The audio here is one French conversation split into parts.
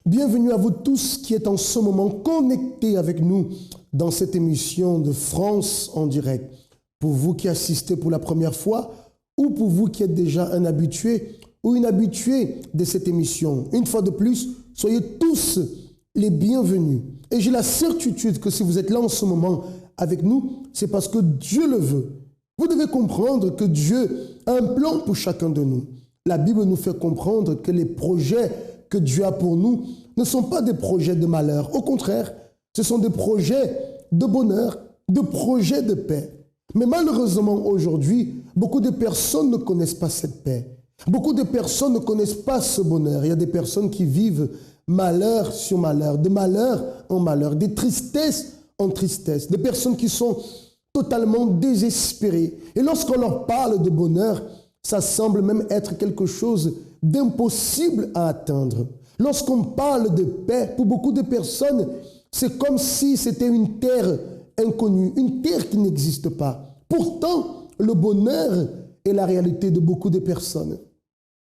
Bienvenue à vous tous qui êtes en ce moment connectés avec nous dans cette émission de France en direct. Pour vous qui assistez pour la première fois ou pour vous qui êtes déjà un habitué ou une habituée de cette émission. Une fois de plus, soyez tous les bienvenus. Et j'ai la certitude que si vous êtes là en ce moment avec nous, c'est parce que Dieu le veut. Vous devez comprendre que Dieu a un plan pour chacun de nous. La Bible nous fait comprendre que les projets que Dieu a pour nous ne sont pas des projets de malheur. Au contraire, ce sont des projets de bonheur, de projets de paix. Mais malheureusement, aujourd'hui, beaucoup de personnes ne connaissent pas cette paix. Beaucoup de personnes ne connaissent pas ce bonheur. Il y a des personnes qui vivent malheur sur malheur, de malheur en malheur, de tristesse en tristesse, des personnes qui sont totalement désespérées. Et lorsqu'on leur parle de bonheur, ça semble même être quelque chose d'impossible à atteindre. Lorsqu'on parle de paix, pour beaucoup de personnes, c'est comme si c'était une terre inconnue, une terre qui n'existe pas. Pourtant, le bonheur est la réalité de beaucoup de personnes.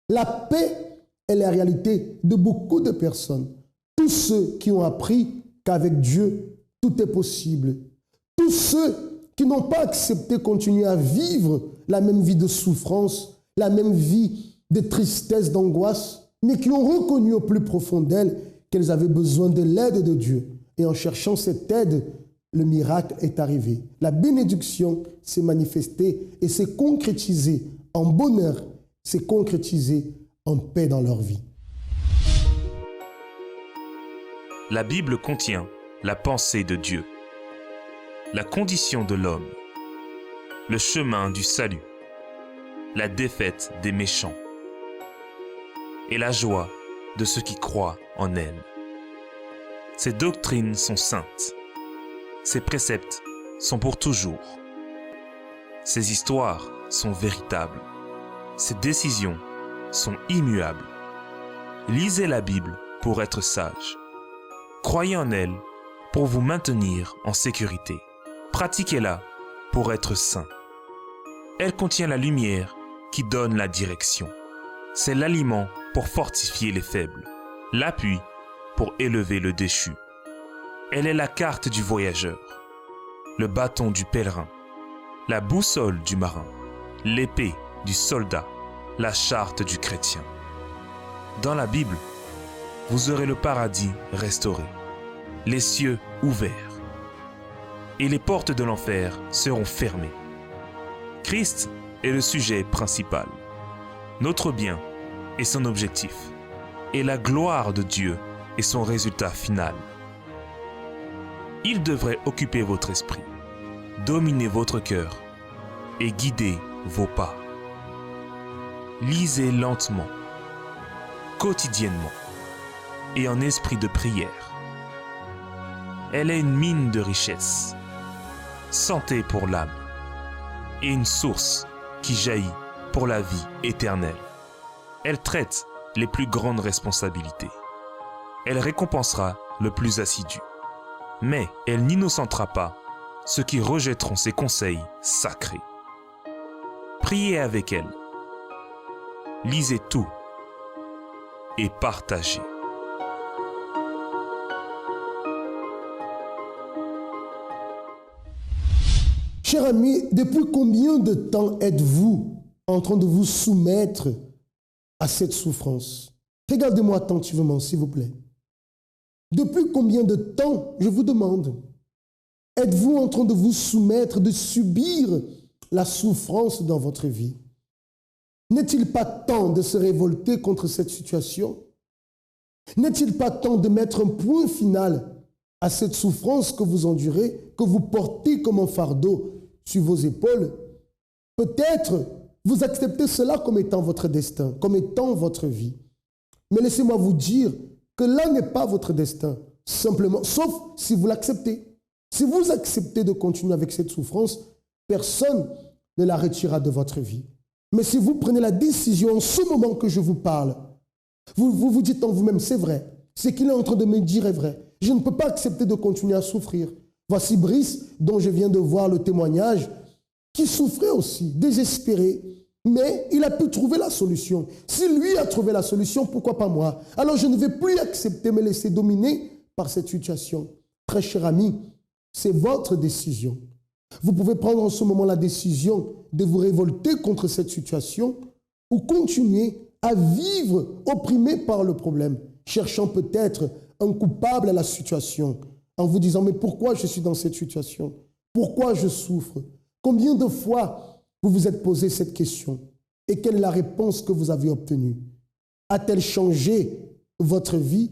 La paix est la réalité de beaucoup de personnes. Tous ceux qui ont appris qu'avec Dieu, tout est possible. Tous ceux qui n'ont pas accepté de continuer à vivre la même vie de souffrance, la même vie de tristesse, d'angoisse, mais qui ont reconnu au plus profond d'elles qu'elles avaient besoin de l'aide de Dieu. Et en cherchant cette aide, le miracle est arrivé. La bénédiction s'est manifestée et s'est concrétisée en bonheur, s'est concrétisée en paix dans leur vie. La Bible contient la pensée de Dieu, la condition de l'homme, le chemin du salut, la défaite des méchants et la joie de ceux qui croient en elle. Ces doctrines sont saintes. Ces préceptes sont pour toujours. Ces histoires sont véritables. Ces décisions sont immuables. Lisez la Bible pour être sage. Croyez en elle pour vous maintenir en sécurité. Pratiquez-la pour être saint. Elle contient la lumière qui donne la direction. C'est l'aliment pour fortifier les faibles, l'appui pour élever le déchu. Elle est la carte du voyageur, le bâton du pèlerin, la boussole du marin, l'épée du soldat, la charte du chrétien. Dans la Bible, vous aurez le paradis restauré, les cieux ouverts, et les portes de l'enfer seront fermées. Christ est le sujet principal, notre bien est son objectif, et la gloire de Dieu est son résultat final. Il devrait occuper votre esprit, dominer votre cœur et guider vos pas. Lisez lentement, quotidiennement et en esprit de prière. Elle est une mine de richesse, santé pour l'âme et une source qui jaillit pour la vie éternelle. Elle traite les plus grandes responsabilités. Elle récompensera le plus assidu. Mais elle n'innocentera pas ceux qui rejetteront ses conseils sacrés. Priez avec elle. Lisez tout et partagez. Chers amis, depuis combien de temps êtes-vous en train de vous soumettre à cette souffrance? Regardez-moi attentivement, s'il vous plaît. Depuis combien de temps, je vous demande, êtes-vous en train de vous soumettre, de subir la souffrance dans votre vie? N'est-il pas temps de se révolter contre cette situation? N'est-il pas temps de mettre un point final à cette souffrance que vous endurez, que vous portez comme un fardeau sur vos épaules? Peut-être vous acceptez cela comme étant votre destin, comme étant votre vie. Mais laissez-moi vous dire que là n'est pas votre destin, simplement, sauf si vous l'acceptez. Si vous acceptez de continuer avec cette souffrance, personne ne la retirera de votre vie. Mais si vous prenez la décision en ce moment que je vous parle, vous dites en vous-même, c'est vrai, ce qu'il est en train de me dire est vrai. Je ne peux pas accepter de continuer à souffrir. Voici Brice, dont je viens de voir le témoignage, qui souffrait aussi, désespéré. mais il a pu trouver la solution. Si lui a trouvé la solution, pourquoi pas moi? Alors je ne vais plus accepter, me laisser dominer par cette situation. Très cher ami, c'est votre décision. Vous pouvez prendre en ce moment la décision de vous révolter contre cette situation ou continuer à vivre opprimé par le problème, cherchant peut-être un coupable à la situation, en vous disant « Mais pourquoi je suis dans cette situation? Pourquoi je souffre ?» Combien de fois vous vous êtes posé cette question? Et quelle est la réponse que vous avez obtenue? A-t-elle changé votre vie?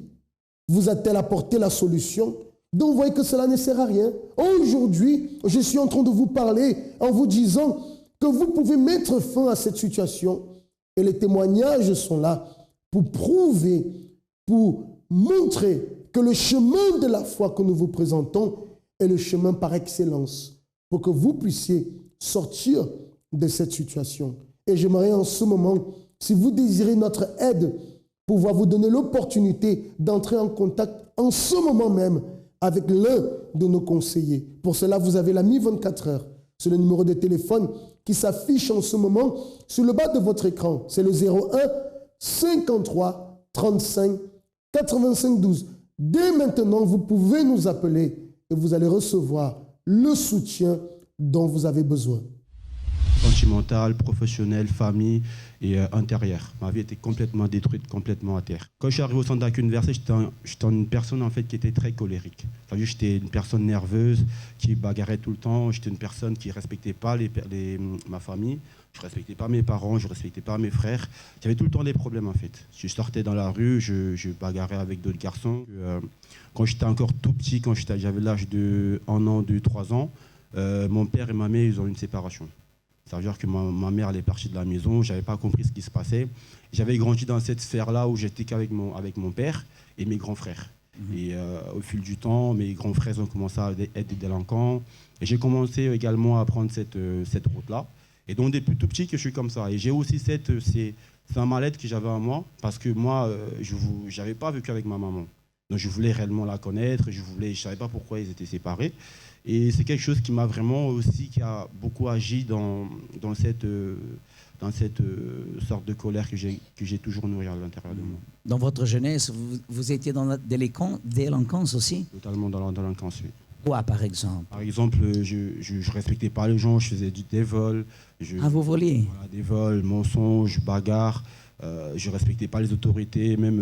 Vous a-t-elle apporté la solution? Donc vous voyez que cela ne sert à rien. Aujourd'hui, je suis en train de vous parler en vous disant que vous pouvez mettre fin à cette situation. Et les témoignages sont là pour prouver, pour montrer que le chemin de la foi que nous vous présentons est le chemin par excellence pour que vous puissiez sortir de cette situation. Et j'aimerais en ce moment, si vous désirez notre aide, pouvoir vous donner l'opportunité d'entrer en contact en ce moment même avec l'un de nos conseillers. Pour cela, vous avez la Mi 24 heures. C'est le numéro de téléphone qui s'affiche en ce moment sur le bas de votre écran. C'est le 01 53 35 85 12. Dès maintenant, vous pouvez nous appeler et vous allez recevoir le soutien dont vous avez besoin. Sentimentale, professionnelle, famille et intérieure. Ma vie était complètement détruite, complètement à terre. Quand je suis arrivé au centre d'accueil universitaire, j'étais une personne en fait qui était très colérique. J'étais une personne nerveuse, qui bagarrait tout le temps. J'étais une personne qui ne respectait pas ma famille, je ne respectais pas mes parents, je ne respectais pas mes frères. J'avais tout le temps des problèmes en fait. Je sortais dans la rue, je bagarrais avec d'autres garçons. Quand j'étais encore tout petit, quand j'avais l'âge de 1 an, 2, 3 ans, mon père et ma mère, ils ont eu une séparation. Ça veut dire que ma mère elle est partie de la maison, je n'avais pas compris ce qui se passait. J'avais grandi dans cette sphère-là où j'étais qu'avec mon père et mes grands frères. Et au fil du temps, mes grands frères ont commencé à être des délinquants. Et j'ai commencé également à prendre cette route-là. Et donc depuis tout petit que je suis comme ça. Et j'ai aussi c'est un mal-être que j'avais en moi, parce que moi, je n'avais pas vécu avec ma maman. Donc je voulais réellement la connaître, je ne savais pas pourquoi ils étaient séparés. Et c'est quelque chose qui m'a vraiment aussi, qui a beaucoup agi dans cette sorte de colère que j'ai toujours nourrie à l'intérieur de moi. Dans votre jeunesse, vous étiez dans la délinquance aussi? Totalement dans la délinquance, oui. Quoi, par exemple? Par exemple, je ne respectais pas les gens, je faisais des vols. Vous voliez? Voilà, des vols, mensonges, bagarres. Je ne respectais pas les autorités, même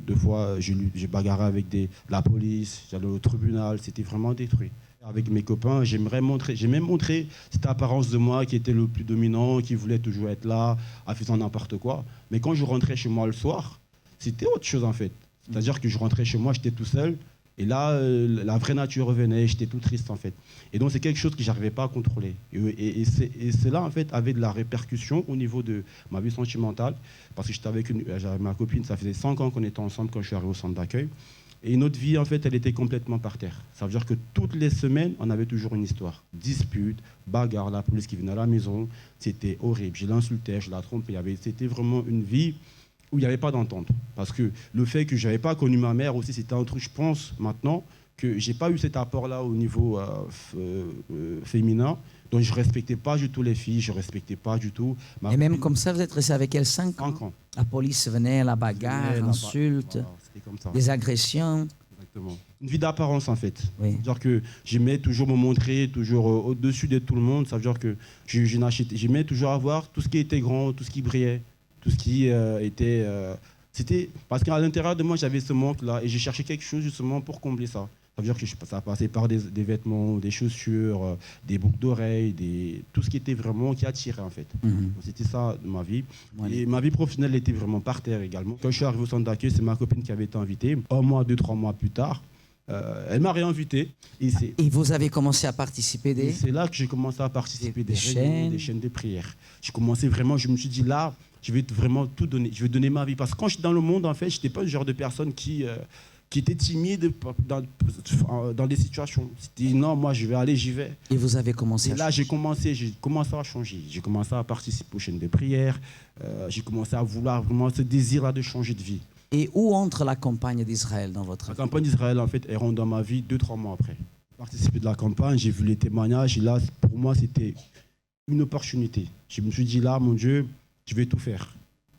2 fois, je bagarrais avec la police, j'allais au tribunal, c'était vraiment détruit. Avec mes copains, j'ai même montré cette apparence de moi qui était le plus dominant, qui voulait toujours être là, en faisant n'importe quoi. Mais quand je rentrais chez moi le soir, c'était autre chose en fait. C'est-à-dire que je rentrais chez moi, j'étais tout seul, et là, la vraie nature revenait, j'étais tout triste en fait. Et donc c'est quelque chose que je n'arrivais pas à contrôler. Et cela en fait avait de la répercussion au niveau de ma vie sentimentale, parce que j'avais ma copine, ça faisait 5 ans qu'on était ensemble quand je suis arrivé au centre d'accueil. Et notre vie, en fait, elle était complètement par terre. Ça veut dire que toutes les semaines, on avait toujours une histoire. Dispute, bagarre, la police qui venait à la maison. C'était horrible. Je l'insultais, je la trompais. C'était vraiment une vie où il n'y avait pas d'entente. Parce que le fait que je n'avais pas connu ma mère aussi, c'était un truc, je pense, maintenant, que je n'ai pas eu cet apport-là au niveau féminin. Donc je ne respectais pas du tout les filles, je ne respectais pas du tout... Et même comme ça, vous êtes resté avec elle 5 ans? 5 ans. La police venait, la bagarre, l'insulte, voilà, des agressions. Exactement. Une vie d'apparence en fait. Oui. C'est-à-dire que j'aimais toujours me montrer, toujours au-dessus de tout le monde. Ça veut dire que j'aimais toujours avoir tout ce qui était grand, tout ce qui brillait, tout ce qui était... C'était parce qu'à l'intérieur de moi, j'avais ce manque-là et j'ai cherché quelque chose justement pour combler ça. Ça veut dire que ça passait par des vêtements, des chaussures, des boucles d'oreilles, tout ce qui était vraiment, qui attirait en fait. C'était ça ma vie. Ouais. Et ma vie professionnelle était vraiment par terre également. Quand je suis arrivé au centre d'accueil, c'est ma copine qui avait été invitée. 1 mois, 2, 3 mois plus tard, elle m'a réinvité. Et vous avez commencé à participer des... C'est là que j'ai commencé à participer des chaînes de prière. J'ai commencé vraiment, je me suis dit là, je vais vraiment tout donner. Je vais donner ma vie. Parce que quand j'étais dans le monde, en fait, je n'étais pas le genre de personne qui était timide dans des situations. C'était non, moi je vais aller, j'y vais. Et vous avez commencé à changer. Là, j'ai commencé à changer. J'ai commencé à participer aux chaînes de prière. J'ai commencé à vouloir vraiment ce désir-là de changer de vie. Et où entre la campagne d'Israël dans votre vie? La campagne d'Israël, en fait, elle rentre dans ma vie 2-3 mois après. J'ai participé de la campagne, j'ai vu les témoignages. Et là, pour moi, c'était une opportunité. Je me suis dit là, mon Dieu, je vais tout faire.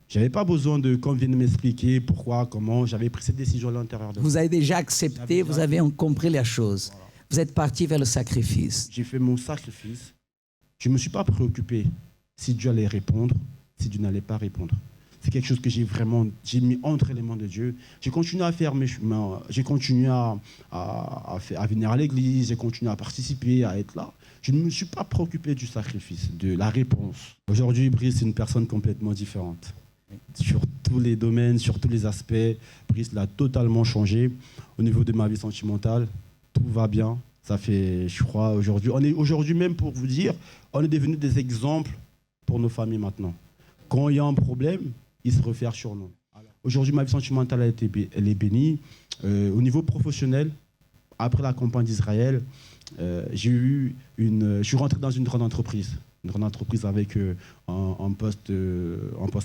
Je n'avais pas besoin qu'on vienne m'expliquer pourquoi, comment. J'avais pris cette décision à l'intérieur de moi. Vous avez déjà accepté, vous avez compris la chose. Voilà. Vous êtes parti vers le sacrifice. J'ai fait mon sacrifice. Je ne me suis pas préoccupé si Dieu allait répondre, si Dieu n'allait pas répondre. C'est quelque chose que j'ai mis entre les mains de Dieu. J'ai continué à faire mes chemins, j'ai continué à venir à l'église, j'ai continué à participer, à être là. Je ne me suis pas préoccupé du sacrifice, de la réponse. Aujourd'hui, Brice est une personne complètement différente. Sur tous les domaines, sur tous les aspects, Brice l'a totalement changé. Au niveau de ma vie sentimentale, tout va bien. Ça fait, je crois, aujourd'hui même, pour vous dire, on est devenus des exemples pour nos familles maintenant. Quand il y a un problème, ils se réfèrent sur nous. Aujourd'hui, ma vie sentimentale, elle est bénie. Au niveau professionnel, après la campagne d'Israël, je suis rentré dans une grande entreprise avec un poste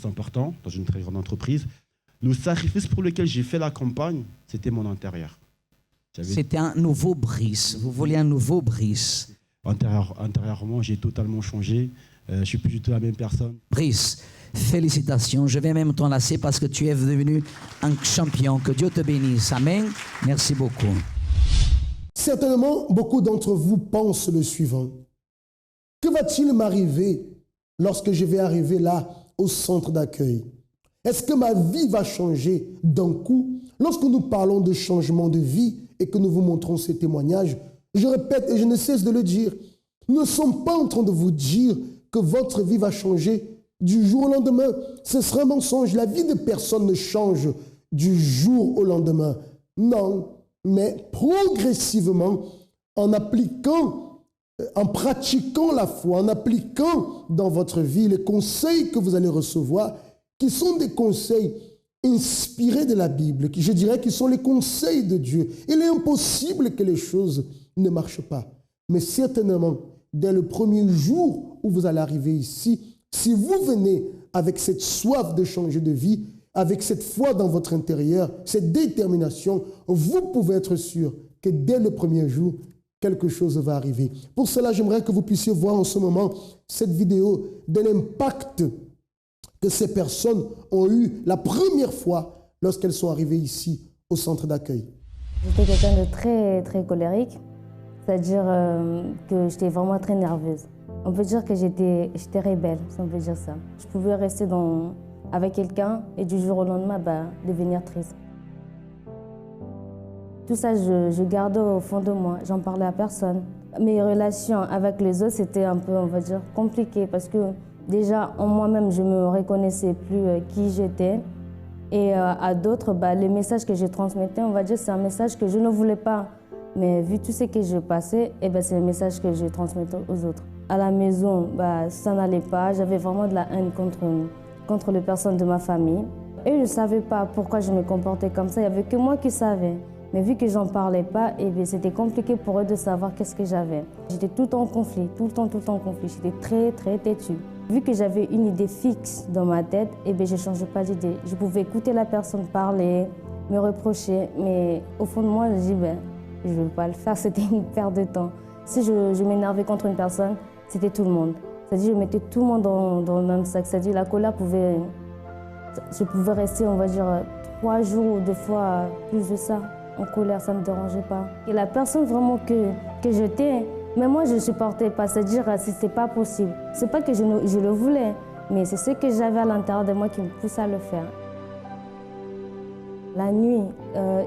important, dans une très grande entreprise. Le sacrifice pour lequel j'ai fait la campagne, c'était mon intérieur. C'était un nouveau Brice. Vous vouliez un nouveau Brice. Intérieurement, j'ai totalement changé. Je ne suis plus du tout la même personne. Brice, félicitations. Je vais même t'enlacer parce que tu es devenu un champion. Que Dieu te bénisse. Amen. Merci beaucoup. Certainement, beaucoup d'entre vous pensent le suivant. Que va-t-il m'arriver lorsque je vais arriver là, au centre d'accueil? Est-ce que ma vie va changer d'un coup? Lorsque nous parlons de changement de vie et que nous vous montrons ces témoignages, je répète et je ne cesse de le dire, nous ne sommes pas en train de vous dire que votre vie va changer du jour au lendemain. Ce serait un mensonge. La vie de personne ne change du jour au lendemain. Non, mais progressivement, en appliquant, en pratiquant la foi, en appliquant dans votre vie les conseils que vous allez recevoir, qui sont des conseils inspirés de la Bible, qui, je dirais, qui sont les conseils de Dieu. Il est impossible que les choses ne marchent pas. Mais certainement, dès le premier jour où vous allez arriver ici, si vous venez avec cette soif de changer de vie, avec cette foi dans votre intérieur, cette détermination, vous pouvez être sûr que dès le premier jour, quelque chose va arriver. Pour cela, j'aimerais que vous puissiez voir en ce moment cette vidéo de l'impact que ces personnes ont eu la première fois lorsqu'elles sont arrivées ici au centre d'accueil. J'étais quelqu'un de très, très colérique, c'est-à-dire que j'étais vraiment très nerveuse. On peut dire que j'étais rebelle, si on peut dire ça. Je pouvais rester avec quelqu'un et du jour au lendemain, devenir triste. Tout ça, je gardais au fond de moi, j'en parlais à personne. Mes relations avec les autres, c'était un peu, on va dire, compliqué parce que déjà, en moi-même, je ne me reconnaissais plus qui j'étais. Et à d'autres, les messages que je transmettais, on va dire, c'est un message que je ne voulais pas. Mais vu tout ce que je passais, c'est un message que je transmettais aux autres. À la maison, ça n'allait pas. J'avais vraiment de la haine contre les personnes de ma famille. Et je ne savais pas pourquoi je me comportais comme ça. Il n'y avait que moi qui savais. Mais vu que j'en parlais pas, c'était compliqué pour eux de savoir qu'est-ce que j'avais. J'étais tout le temps en conflit, tout le temps en conflit. J'étais très, très têtue. Vu que j'avais une idée fixe dans ma tête, je ne changeais pas d'idée. Je pouvais écouter la personne parler, me reprocher, mais au fond de moi, je dis, je ne veux pas le faire, c'était une perte de temps. Si je m'énervais contre une personne, c'était tout le monde. C'est-à-dire, je mettais tout le monde dans le même sac. C'est-à-dire, la colère je pouvais rester, on va dire, 3 jours ou 2 fois plus de ça. En colère, ça ne me dérangeait pas. Et la personne vraiment que j'étais, mais moi, je ne supportais pas. C'est-à-dire, c'est pas possible. C'est pas que je le voulais, mais c'est ce que j'avais à l'intérieur de moi qui me poussait à le faire. La nuit,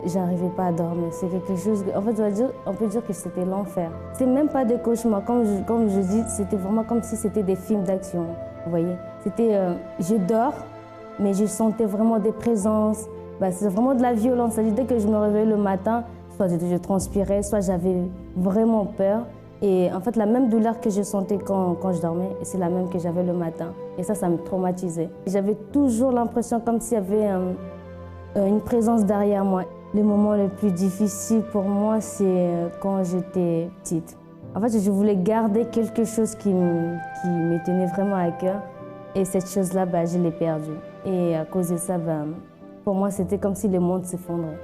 j'arrivais pas à dormir. C'est quelque chose, en fait, on peut dire que c'était l'enfer. C'est même pas des cauchemars. Comme je dis, c'était vraiment comme si c'était des films d'action. Vous voyez, c'était, je dors, mais je sentais vraiment des présences. C'est vraiment de la violence. C'est-à-dire, dès que je me réveillais le matin, soit je transpirais, soit j'avais vraiment peur. Et en fait, la même douleur que je sentais quand je dormais, c'est la même que j'avais le matin. Et ça me traumatisait. J'avais toujours l'impression comme s'il y avait une présence derrière moi. Le moment le plus difficile pour moi, c'est quand j'étais petite. En fait, je voulais garder quelque chose qui me tenait vraiment à cœur. Et cette chose-là, je l'ai perdue. Et à cause de ça, pour moi, c'était comme si le monde s'effondrait.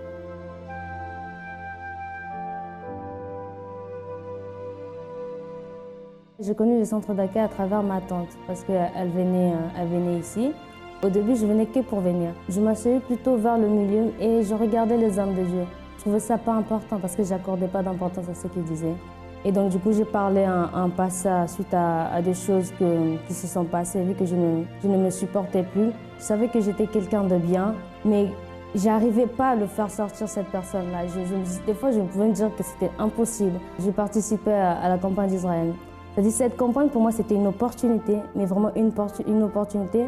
J'ai connu le centre d'accueil à travers ma tante parce qu'elle venait ici. Au début, je venais que pour venir. Je m'asseyais plutôt vers le milieu et je regardais les hommes de Dieu. Je trouvais ça pas important parce que j'accordais pas d'importance à ce qu'ils disaient. Et donc du coup, j'ai parlé un passé suite à des choses qui se sont passées, vu que je ne me supportais plus. Je savais que j'étais quelqu'un de bien, mais j'arrivais pas à le faire sortir, cette personne-là. Des fois, je pouvais me dire que c'était impossible. J'ai participé à la campagne d'Israël. C'est-à-dire, cette campagne, pour moi, c'était une opportunité, mais vraiment une opportunité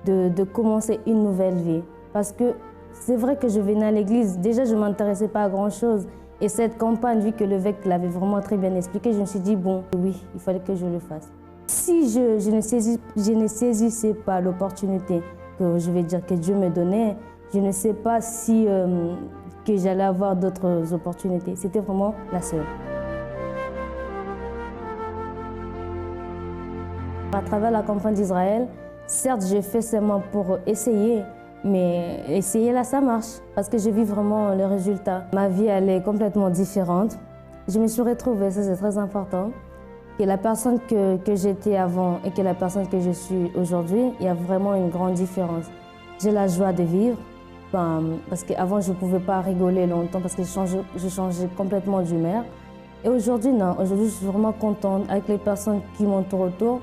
de commencer une nouvelle vie. Parce que c'est vrai que je venais à l'église, déjà je ne m'intéressais pas à grand-chose. Et cette campagne, vu que l'évêque l'avait vraiment très bien expliqué, je me suis dit, bon, oui, il fallait que je le fasse. Si je ne saisissais pas l'opportunité que je vais dire que Dieu me donnait, je ne sais pas si que j'allais avoir d'autres opportunités. C'était vraiment la seule. À travers la campagne d'Israël, certes, j'ai fait seulement pour essayer, mais essayer là, ça marche, parce que j'ai vu vraiment le résultat. Ma vie, elle est complètement différente. Je me suis retrouvée, ça c'est très important, que la personne que j'étais avant et que la personne que je suis aujourd'hui, il y a vraiment une grande différence. J'ai la joie de vivre, parce qu'avant, je ne pouvais pas rigoler longtemps, parce que je changeais complètement d'humeur. Et aujourd'hui, non, aujourd'hui, je suis vraiment contente avec les personnes qui m'entourent autour.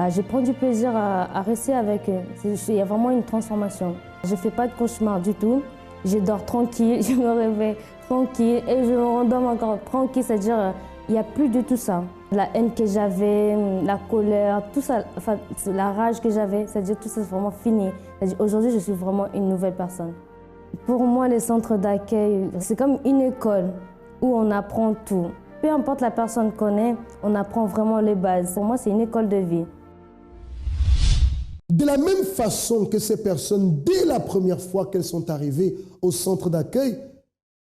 Je prends du plaisir à rester avec eux. Il y a vraiment une transformation. Je ne fais pas de cauchemar du tout. Je dors tranquille, je me réveille tranquille et je me rendors encore tranquille. C'est-à-dire, il n'y a plus de tout ça. La haine que j'avais, la colère, tout ça, enfin, la rage que j'avais, c'est-à-dire tout ça, c'est vraiment fini. Aujourd'hui, je suis vraiment une nouvelle personne. Pour moi, les centres d'accueil, c'est comme une école où on apprend tout. Peu importe la personne qu'on est, on apprend vraiment les bases. Pour moi, c'est une école de vie. De la même façon que ces personnes, dès la première fois qu'elles sont arrivées au centre d'accueil,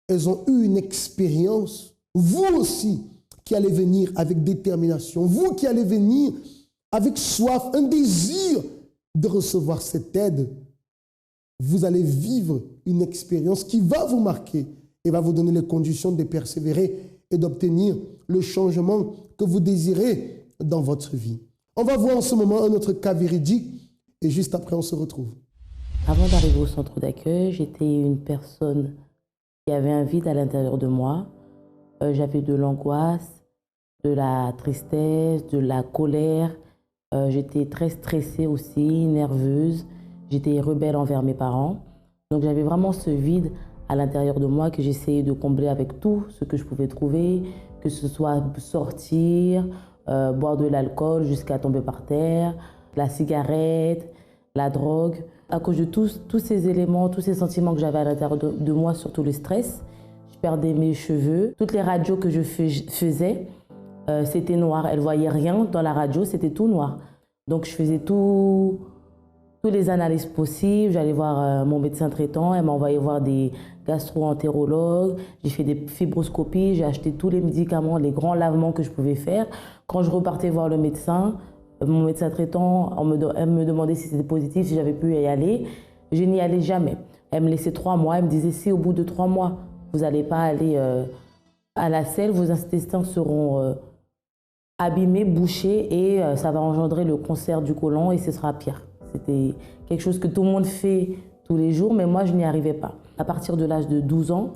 elles ont eu une expérience. Vous aussi, qui allez venir avec détermination, vous qui allez venir avec soif, un désir de recevoir cette aide, vous allez vivre une expérience qui va vous marquer et va vous donner les conditions de persévérer et d'obtenir le changement que vous désirez dans votre vie. On va voir en ce moment un autre cas véridique et juste après on se retrouve. Avant d'arriver au centre d'accueil, j'étais une personne qui avait un vide à l'intérieur de moi. J'avais de l'angoisse, de la tristesse, de la colère. J'étais très stressée aussi, nerveuse. J'étais rebelle envers mes parents. Donc j'avais vraiment ce vide à l'intérieur de moi que j'essayais de combler avec tout ce que je pouvais trouver, que ce soit sortir, boire de l'alcool jusqu'à tomber par terre, la cigarette, la drogue. À cause de tous ces éléments, tous ces sentiments que j'avais à l'intérieur de moi, surtout le stress, je perdais mes cheveux. Toutes les radios que je faisais, c'était noir. Elle ne voyait rien dans la radio, c'était tout noir. Donc je faisais toutes les analyses possibles. J'allais voir mon médecin traitant, elle m'a envoyé voir des gastro-entérologues. J'ai fait des fibroscopies, j'ai acheté tous les médicaments, les grands lavements que je pouvais faire. Quand je repartais voir le médecin, mon médecin traitant, elle me demandait si c'était positif, si j'avais pu y aller. Je n'y allais jamais. Elle me laissait 3 mois. Elle me disait, si au bout de 3 mois, vous n'allez pas aller à la selle, vos intestins seront abîmés, bouchés et ça va engendrer le cancer du côlon et ce sera pire. C'était quelque chose que tout le monde fait tous les jours, mais moi, je n'y arrivais pas. À partir de l'âge de 12 ans,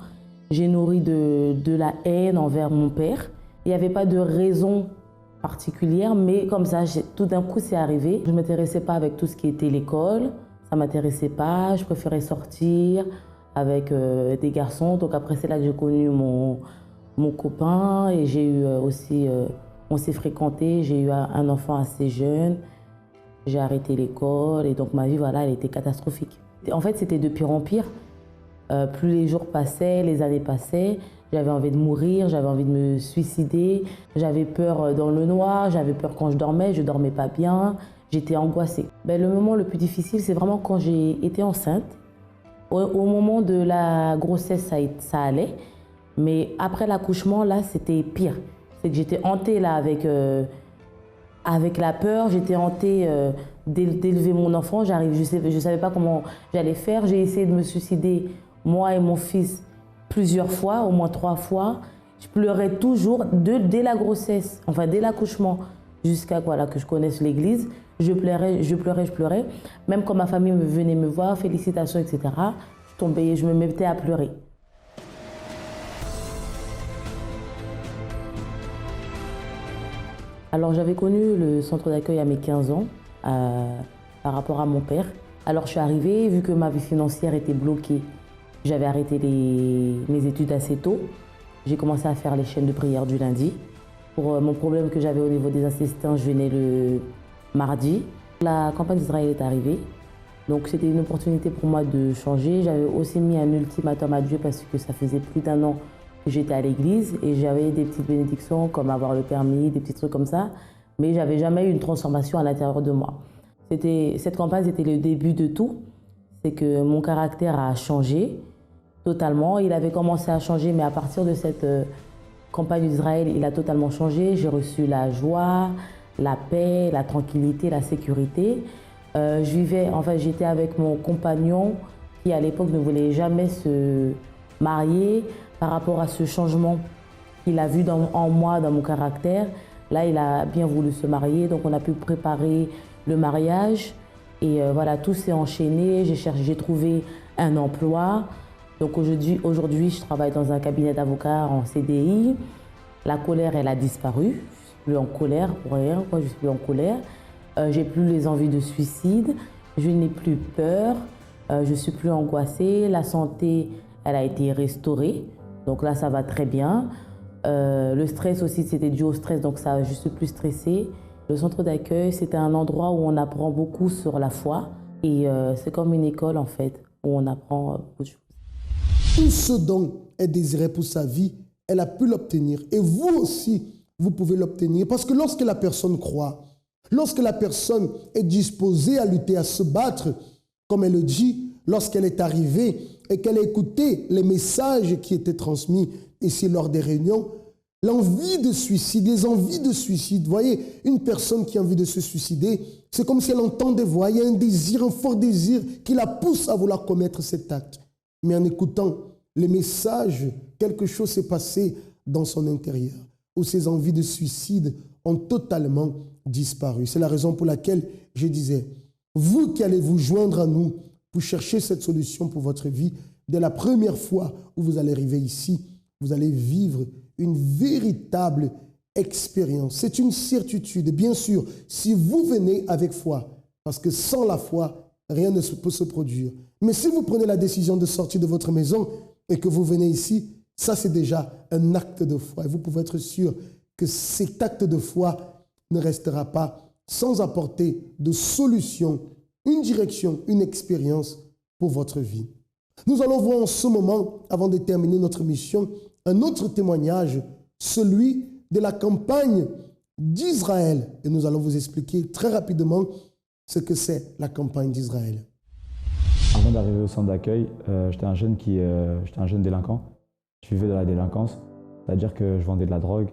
j'ai nourri de la haine envers mon père. Il n'y avait pas de raison particulière, mais comme ça, tout d'un coup, c'est arrivé. Je ne m'intéressais pas avec tout ce qui était l'école. Ça ne m'intéressait pas. Je préférais sortir avec des garçons. Donc après, c'est là que j'ai connu mon copain et j'ai eu aussi... on s'est fréquenté. J'ai eu un enfant assez jeune. J'ai arrêté l'école et donc ma vie, voilà, elle était catastrophique. En fait, c'était de pire en pire. Plus les jours passaient, les années passaient, j'avais envie de mourir, j'avais envie de me suicider. J'avais peur dans le noir, j'avais peur quand je dormais pas bien, j'étais angoissée. Le moment le plus difficile, c'est vraiment quand j'ai été enceinte. Au moment de la grossesse, ça allait, mais après l'accouchement, là, c'était pire. C'est que j'étais hantée là avec la peur, j'étais hantée d'élever mon enfant. Je savais pas comment j'allais faire. J'ai essayé de me suicider, moi et mon fils, plusieurs fois, au moins 3 fois. Je pleurais toujours dès la grossesse, enfin dès l'accouchement jusqu'à voilà, que je connaisse l'église. Je pleurais. Même quand ma famille venait me voir, félicitations, etc., je tombais, je me mettais à pleurer. Alors j'avais connu le centre d'accueil à mes 15 ans par rapport à mon père. Alors je suis arrivée, vu que ma vie financière était bloquée, j'avais arrêté mes études assez tôt. J'ai commencé à faire les chaînes de prière du lundi. Pour mon problème que j'avais au niveau des assistants, je venais le mardi. La campagne d'Israël est arrivée, donc c'était une opportunité pour moi de changer. J'avais aussi mis un ultimatum à Dieu parce que ça faisait plus d'1 an que j'étais à l'église et j'avais des petites bénédictions comme avoir le permis, des petits trucs comme ça, mais j'avais jamais eu une transformation à l'intérieur de moi. Cette campagne, c'était le début de tout. C'est que mon caractère a changé totalement. Il avait commencé à changer, mais à partir de cette campagne d'Israël, il a totalement changé. J'ai reçu la joie, la paix, la tranquillité, la sécurité. J'étais avec mon compagnon qui, à l'époque, ne voulait jamais se marier par rapport à ce changement qu'il a vu en moi, dans mon caractère. Là, il a bien voulu se marier, donc on a pu préparer le mariage. Et voilà, tout s'est enchaîné. J'ai trouvé un emploi. Donc aujourd'hui, je travaille dans un cabinet d'avocats en CDI. La colère, elle a disparu. Je ne suis plus en colère pour rien, je ne suis plus en colère. J'ai plus les envies de suicide. Je n'ai plus peur. Je ne suis plus angoissée. La santé, elle a été restaurée. Donc là, ça va très bien. Le stress aussi, c'était dû au stress, donc ça, je suis plus stressée. Le centre d'accueil, c'était un endroit où on apprend beaucoup sur la foi. Et c'est comme une école, en fait, où on apprend beaucoup de choses. Tout ce dont elle désirait pour sa vie, elle a pu l'obtenir. Et vous aussi, vous pouvez l'obtenir. Parce que lorsque la personne croit, lorsque la personne est disposée à lutter, à se battre, comme elle le dit, lorsqu'elle est arrivée et qu'elle a écouté les messages qui étaient transmis ici lors des réunions, l'envie de suicide, les envies de suicide, vous voyez, une personne qui a envie de se suicider, c'est comme si elle entend des voix, il y a un désir, un fort désir qui la pousse à vouloir commettre cet acte. Mais en écoutant les messages, quelque chose s'est passé dans son intérieur, où ses envies de suicide ont totalement disparu. C'est la raison pour laquelle je disais, vous qui allez vous joindre à nous pour chercher cette solution pour votre vie, dès la première fois où vous allez arriver ici, vous allez vivre une véritable expérience. C'est une certitude. Bien sûr, si vous venez avec foi, parce que sans la foi, rien ne peut se produire. Mais si vous prenez la décision de sortir de votre maison et que vous venez ici, ça c'est déjà un acte de foi. Et vous pouvez être sûr que cet acte de foi ne restera pas sans apporter de solution, une direction, une expérience pour votre vie. Nous allons voir en ce moment, avant de terminer notre mission, un autre témoignage, celui de la campagne d'Israël. Et nous allons vous expliquer très rapidement ce que c'est la campagne d'Israël. Avant d'arriver au centre d'accueil, j'étais un jeune délinquant. Je vivais de la délinquance, c'est-à-dire que je vendais de la drogue.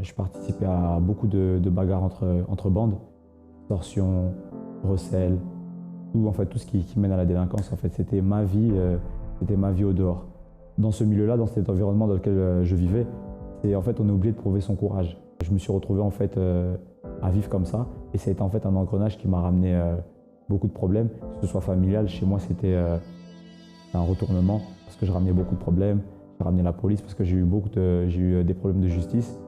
Je participais à beaucoup de bagarres entre bandes, extorsion, recel, tout ce qui mène à la délinquance. En fait, c'était ma vie au dehors. Dans ce milieu-là, dans cet environnement dans lequel je vivais, on est obligé de prouver son courage. Je me suis retrouvé à vivre comme ça, et ça a été un engrenage qui m'a ramené beaucoup de problèmes, que ce soit familial. Chez moi, c'était un retournement parce que je ramenais beaucoup de problèmes. J'ai ramené la police parce que j'ai eu des problèmes de justice.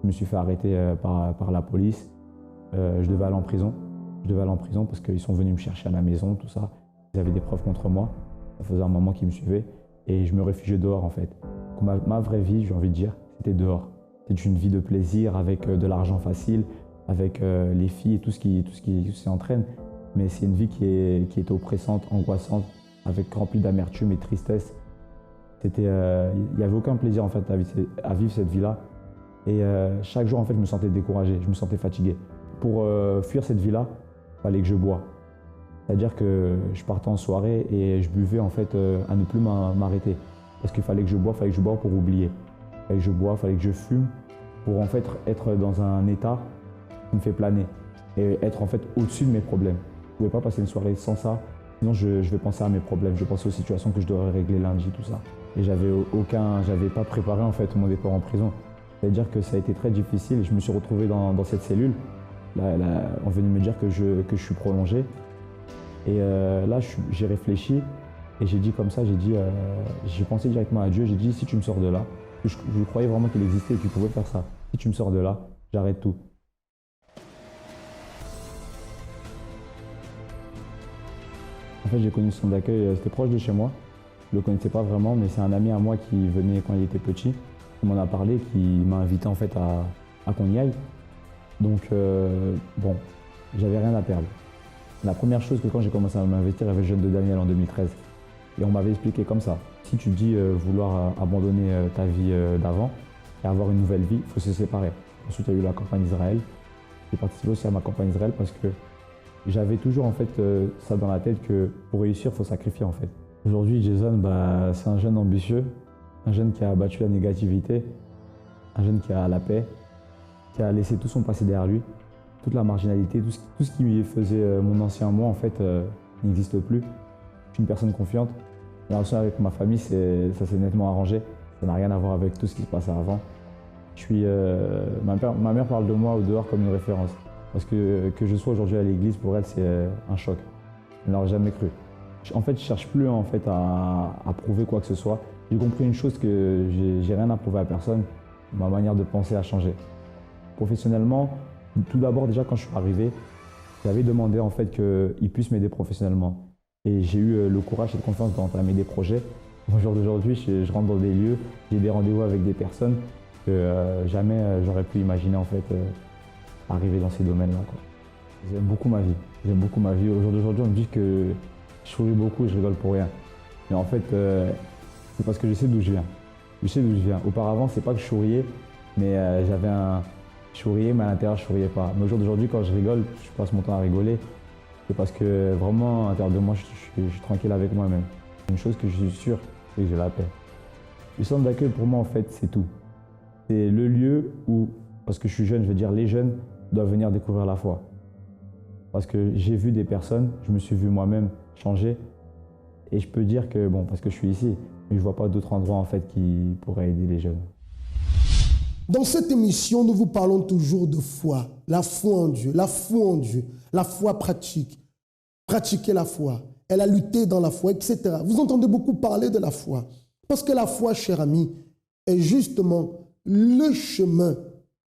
Je me suis fait arrêter par la police. Je devais aller en prison. Parce qu'ils sont venus me chercher à la maison, tout ça. Ils avaient des preuves contre moi. Ça faisait un moment qu'ils me suivaient. Et je me réfugiais dehors, en fait. Ma vraie vie, j'ai envie de dire, c'était dehors. C'était une vie de plaisir avec de l'argent facile, avec les filles et tout ce qui s'y entraîne. Mais c'est une vie qui était oppressante, angoissante, remplie d'amertume et de tristesse. Il n'y avait aucun plaisir, en fait, à vivre cette vie-là. Et chaque jour, en fait, je me sentais découragé, je me sentais fatigué. Pour fuir cette vie-là, il fallait que je bois. C'est-à-dire que je partais en soirée et je buvais à ne plus m'arrêter. Parce qu'il fallait que je bois pour oublier. Il fallait que je bois, il fallait que je fume pour être dans un état qui me fait planer et être au-dessus de mes problèmes. Je ne pouvais pas passer une soirée sans ça, sinon je vais penser à mes problèmes, je vais penser aux situations que je devrais régler lundi, tout ça. Et j'avais pas préparé mon départ en prison. C'est-à-dire que ça a été très difficile. Je me suis retrouvé dans cette cellule. Là, on venait me dire que je suis prolongé. Et là, j'ai réfléchi et j'ai dit comme ça, j'ai pensé directement à Dieu. J'ai dit, si tu me sors de là, je croyais vraiment qu'il existait et qu'il pouvait faire ça. Si tu me sors de là, j'arrête tout. En fait, j'ai connu ce centre d'accueil, c'était proche de chez moi. Je ne le connaissais pas vraiment, mais c'est un ami à moi qui venait quand il était petit. Il m'en a parlé, qui m'a invité en fait à qu'on y aille. Donc, bon, j'avais rien à perdre. La première chose que quand j'ai commencé à m'investir, il y avait le jeune de Daniel en 2013. Et on m'avait expliqué comme ça. Si tu dis vouloir abandonner ta vie d'avant et avoir une nouvelle vie, il faut se séparer. Ensuite, il y a eu la campagne d'Israël. J'ai participé aussi à ma campagne d'Israël parce que j'avais toujours en fait ça dans la tête que pour réussir, il faut sacrifier en fait. Aujourd'hui, Jason, c'est un jeune ambitieux, un jeune qui a battu la négativité, un jeune qui a la paix, qui a laissé tout son passé derrière lui, toute la marginalité, tout ce qui faisait mon ancien moi en fait n'existe plus. Je suis une personne confiante. La relation avec ma famille, ça s'est nettement arrangé. Ça n'a rien à voir avec tout ce qui se passait avant. Ma mère parle de moi au dehors comme une référence. Parce que je sois aujourd'hui à l'église, pour elle, c'est un choc. Elle n'aurait jamais cru. En fait, je ne cherche plus en fait, à prouver quoi que ce soit. J'ai compris une chose, que j'ai rien à prouver à personne. Ma manière de penser a changé. Professionnellement, tout d'abord, déjà quand je suis arrivé, j'avais demandé en fait qu'ils puissent m'aider professionnellement. Et j'ai eu le courage et la confiance d'entamer des projets. Au jour d'aujourd'hui, je rentre dans des lieux, j'ai des rendez-vous avec des personnes que jamais j'aurais pu imaginer en fait arriver dans ces domaines-là. J'aime beaucoup ma vie. J'aime beaucoup ma vie. Au jour d'aujourd'hui, on me dit que je souris beaucoup et je rigole pour rien. Mais en fait, c'est parce que je sais d'où je viens. Je sais d'où je viens. Auparavant, c'est pas que je souriais, mais je souriais, mais à l'intérieur, je souriais pas. Mais au jour d'aujourd'hui, quand je rigole, je passe mon temps à rigoler. C'est parce que vraiment, à l'intérieur de moi, je suis tranquille avec moi-même. Une chose que je suis sûr, c'est que j'ai la paix. Le centre d'accueil, pour moi, en fait, c'est tout. C'est le lieu où, parce que je suis jeune, je veux dire, les jeunes doivent venir découvrir la foi. Parce que j'ai vu des personnes, je me suis vu moi-même changer. Et je peux dire que, bon, parce que je suis ici, mais je ne vois pas d'autres endroits, en fait, qui pourraient aider les jeunes. Dans cette émission, nous vous parlons toujours de foi, la foi en Dieu, la foi en Dieu, la foi pratique, pratiquer la foi, elle a lutté dans la foi, etc. Vous entendez beaucoup parler de la foi, parce que la foi, cher ami, est justement le chemin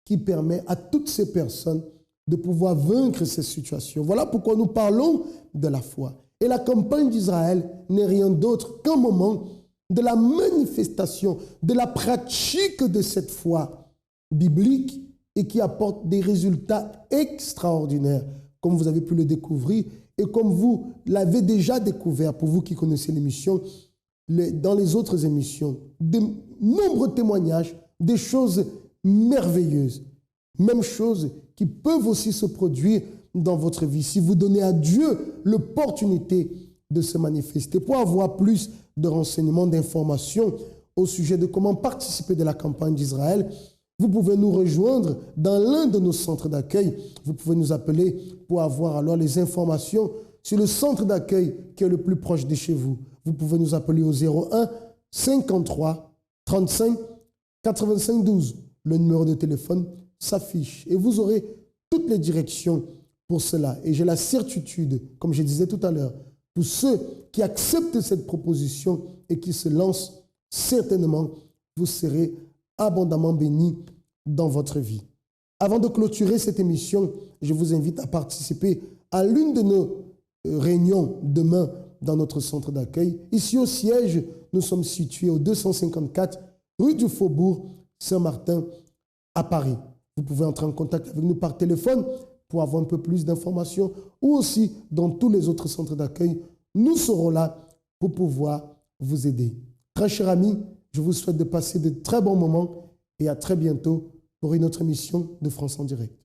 qui permet à toutes ces personnes de pouvoir vaincre ces situations. Voilà pourquoi nous parlons de la foi. Et la campagne d'Israël n'est rien d'autre qu'un moment de la manifestation, de la pratique de cette foi biblique et qui apporte des résultats extraordinaires, comme vous avez pu le découvrir et comme vous l'avez déjà découvert, pour vous qui connaissez l'émission, dans les autres émissions, de nombreux témoignages, des choses merveilleuses, même choses qui peuvent aussi se produire dans votre vie, si vous donnez à Dieu l'opportunité de se manifester. Pour avoir plus de renseignements, d'informations au sujet de comment participer de la campagne d'Israël, vous pouvez nous rejoindre dans l'un de nos centres d'accueil. Vous pouvez nous appeler pour avoir alors les informations sur le centre d'accueil qui est le plus proche de chez vous. Vous pouvez nous appeler au 01 53 35 85 12. Le numéro de téléphone s'affiche et vous aurez toutes les directions pour cela. Et j'ai la certitude, comme je disais tout à l'heure, pour ceux qui acceptent cette proposition et qui se lancent, certainement, vous serez abondamment bénis dans votre vie. Avant de clôturer cette émission, je vous invite à participer à l'une de nos réunions demain dans notre centre d'accueil. Ici au siège, nous sommes situés au 254 rue du Faubourg Saint-Martin à Paris. Vous pouvez entrer en contact avec nous par téléphone pour avoir un peu plus d'informations ou aussi dans tous les autres centres d'accueil. Nous serons là pour pouvoir vous aider. Très chers amis, je vous souhaite de passer de très bons moments et à très bientôt pour une autre émission de France en direct.